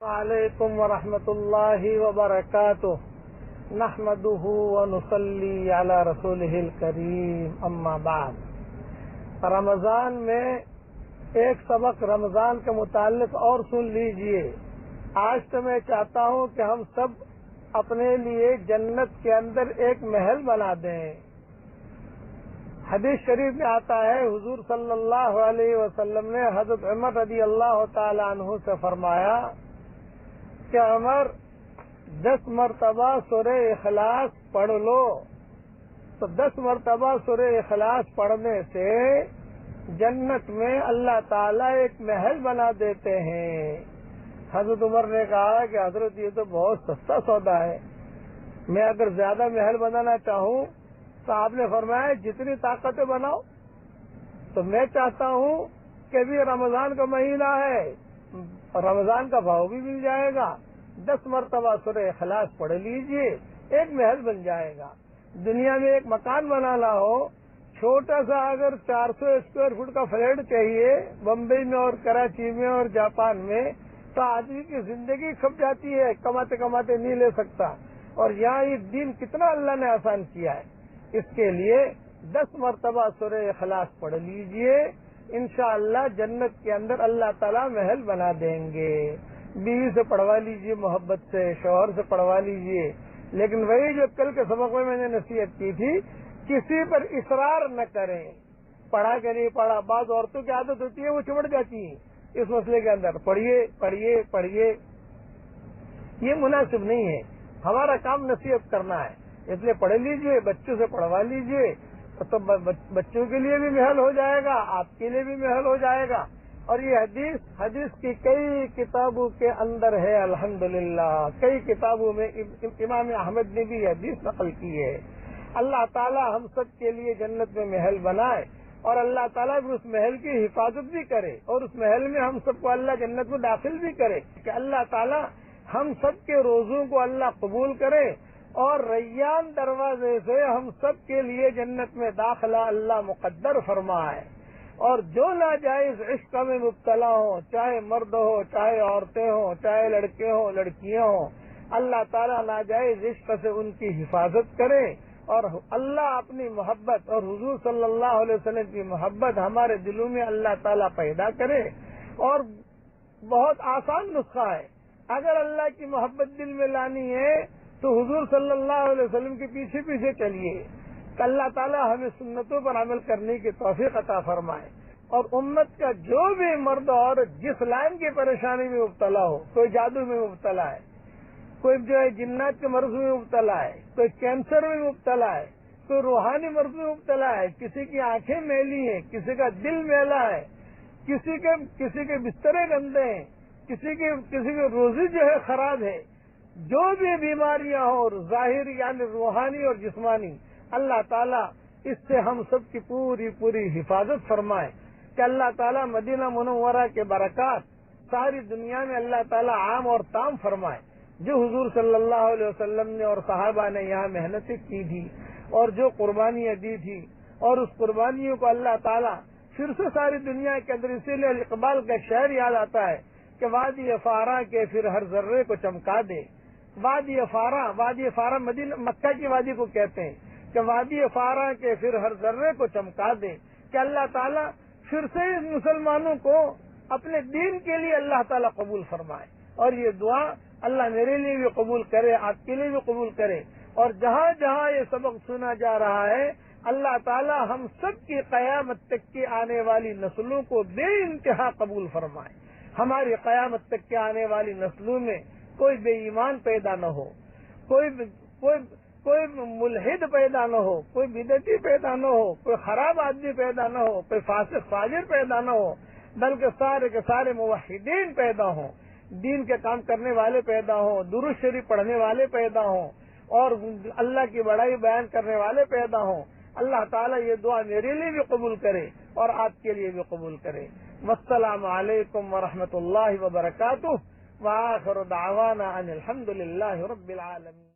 وعلیکم ورحمۃ اللہ وبرکاتہ نحمدہ ونصلی علی رسولہ الکریم اما بعد۔ رمضان میں ایک سبق رمضان کے متعلق اور سن لیجئے۔ آج تو میں چاہتا ہوں کہ ہم سب اپنے لیے جنت کے اندر ایک محل بنا دیں۔ حدیث شریف میں آتا ہے، حضور صلی اللہ علیہ وسلم نے حضرت عمر رضی اللہ تعالی عنہ سے فرمایا کہ عمر 10 مرتبہ سورہ اخلاص پڑھ لو، تو 10 مرتبہ سورہ اخلاص پڑھنے سے جنت میں اللہ تعالیٰ ایک محل بنا دیتے ہیں۔ حضرت عمر نے کہا کہ حضرت یہ تو بہت سستا سودا ہے، میں اگر زیادہ محل بنانا چاہوں تو آپ نے فرمایا جتنی طاقتیں بناؤ۔ تو میں چاہتا ہوں کہ بھی رمضان کا مہینہ ہے، رمضان کا بھاؤ بھی مل جائے گا، 10 مرتبہ سورہ اخلاص پڑھ لیجئے، ایک محل بن جائے گا۔ دنیا میں ایک مکان بنانا ہو، چھوٹا سا اگر 400 اسکوائر فٹ کا فلیٹ چاہیے بمبئی میں اور کراچی میں اور جاپان میں، تو آدمی کی زندگی کھپ جاتی ہے، کماتے کماتے نہیں لے سکتا۔ اور یہاں یہ دین کتنا اللہ نے آسان کیا ہے۔ اس کے لیے 10 مرتبہ سورہ اخلاص پڑھ لیجئے، انشاءاللہ جنت کے اندر اللہ تعالیٰ محل بنا دیں گے۔ بیوی سے پڑھوا لیجئے، محبت سے، شوہر سے پڑھوا لیجئے، لیکن وہی جو کل کے سبق میں نے نصیحت کی تھی، کسی پر اصرار نہ کریں، پڑھا کہ نہیں پڑھا۔ بعض عورتوں کی عادت ہوتی ہے وہ چمٹ جاتی ہیں اس مسئلے کے اندر، پڑھیے پڑھیے پڑھیے، یہ مناسب نہیں ہے۔ ہمارا کام نصیحت کرنا ہے، اس لیے پڑھ لیجئے، بچوں سے پڑھوا لیجئے، تو بچوں کے لیے بھی محل ہو جائے گا، آپ کے لیے بھی محل ہو جائے گا۔ اور یہ حدیث کی کئی کتابوں کے اندر ہے، الحمدللہ کئی کتابوں میں امام احمد نے بھی حدیث نقل کی ہے۔ اللہ تعالی ہم سب کے لیے جنت میں محل بنائے، اور اللہ تعالیٰ بھی اس محل کی حفاظت بھی کرے، اور اس محل میں ہم سب کو اللہ جنت میں داخل بھی کرے، کہ اللہ تعالیٰ ہم سب کے روزوں کو اللہ قبول کرے، اور ریان دروازے سے ہم سب کے لیے جنت میں داخلہ اللہ مقدر فرمائے۔ اور جو ناجائز عشق میں مبتلا ہوں، چاہے مرد ہو، چاہے عورتیں ہوں، چاہے لڑکے ہوں، لڑکیاں ہوں، اللہ تعالیٰ ناجائز عشق سے ان کی حفاظت کرے، اور اللہ اپنی محبت اور حضور صلی اللہ علیہ وسلم کی محبت ہمارے دلوں میں اللہ تعالیٰ پیدا کرے۔ اور بہت آسان نسخہ ہے، اگر اللہ کی محبت دل میں لانی ہے تو حضور صلی اللہ علیہ وسلم کے پیچھے پیچھے چلیے، کہ اللہ تعالیٰ ہمیں سنتوں پر عمل کرنے کی توفیق عطا فرمائے۔ اور امت کا جو بھی مرد اور جس لائن کی پریشانی میں مبتلا ہو، کوئی جادو میں مبتلا ہے، کوئی جو ہے جنات کے مرض میں مبتلا ہے، کوئی کینسر میں مبتلا ہے، کوئی روحانی مرض میں مبتلا ہے، کسی کی آنکھیں میلی ہیں، کسی کا دل میلا ہے، کسی کے بسترے گندے ہیں، کسی کی روزی جو ہے خراب ہے، جو بھی بیماریاں ہوں ظاہری یعنی روحانی اور جسمانی، اللہ تعالیٰ اس سے ہم سب کی پوری حفاظت فرمائے، کہ اللہ تعالیٰ مدینہ منورہ کے برکات ساری دنیا میں اللہ تعالیٰ عام اور تام فرمائے۔ جو حضور صلی اللہ علیہ وسلم نے اور صحابہ نے یہاں محنتیں کی تھی، اور جو قربانیاں دی تھی، اور اس قربانیوں کو اللہ تعالیٰ پھر سے ساری دنیا کے اندر، اسی لیے اقبال کا شعر یاد آتا ہے کہ وادی فاراں کے پھر ہر ذرے کو چمکا دے۔ وادی فاراں مدینہ مکہ کی وادی کو کہتے ہیں، کہ وادی فاراں کے پھر ہر ذرے کو چمکا دے، کہ اللہ تعالیٰ پھر سے اس مسلمانوں کو اپنے دین کے لیے اللہ تعالیٰ قبول فرمائے۔ اور یہ دعا اللہ میرے لیے بھی قبول کرے، آپ کے لیے بھی قبول کرے، اور جہاں جہاں یہ سبق سنا جا رہا ہے، اللہ تعالیٰ ہم سب کی قیامت تک کی آنے والی نسلوں کو بے انتہا قبول فرمائے۔ ہماری قیامت تک کے آنے والی نسلوں میں کوئی بے ایمان پیدا نہ ہو، کوئی ملحد پیدا نہ ہو، کوئی بدعتی پیدا نہ ہو، کوئی خراب آدمی پیدا نہ ہو، کوئی فاسق فاجر پیدا نہ ہو، بلکہ سارے کے سارے موحدین پیدا ہوں، دین کے کام کرنے والے پیدا ہوں، درود شریف پڑھنے والے پیدا ہوں، اور اللہ کی بڑائی بیان کرنے والے پیدا ہوں۔ اللہ تعالیٰ یہ دعا میرے لیے بھی قبول کرے اور آپ کے لیے بھی قبول کرے۔ والسلام علیکم ورحمۃ اللہ وبرکاتہ، وآخر دعوانا ان الحمد للہ رب العالمین۔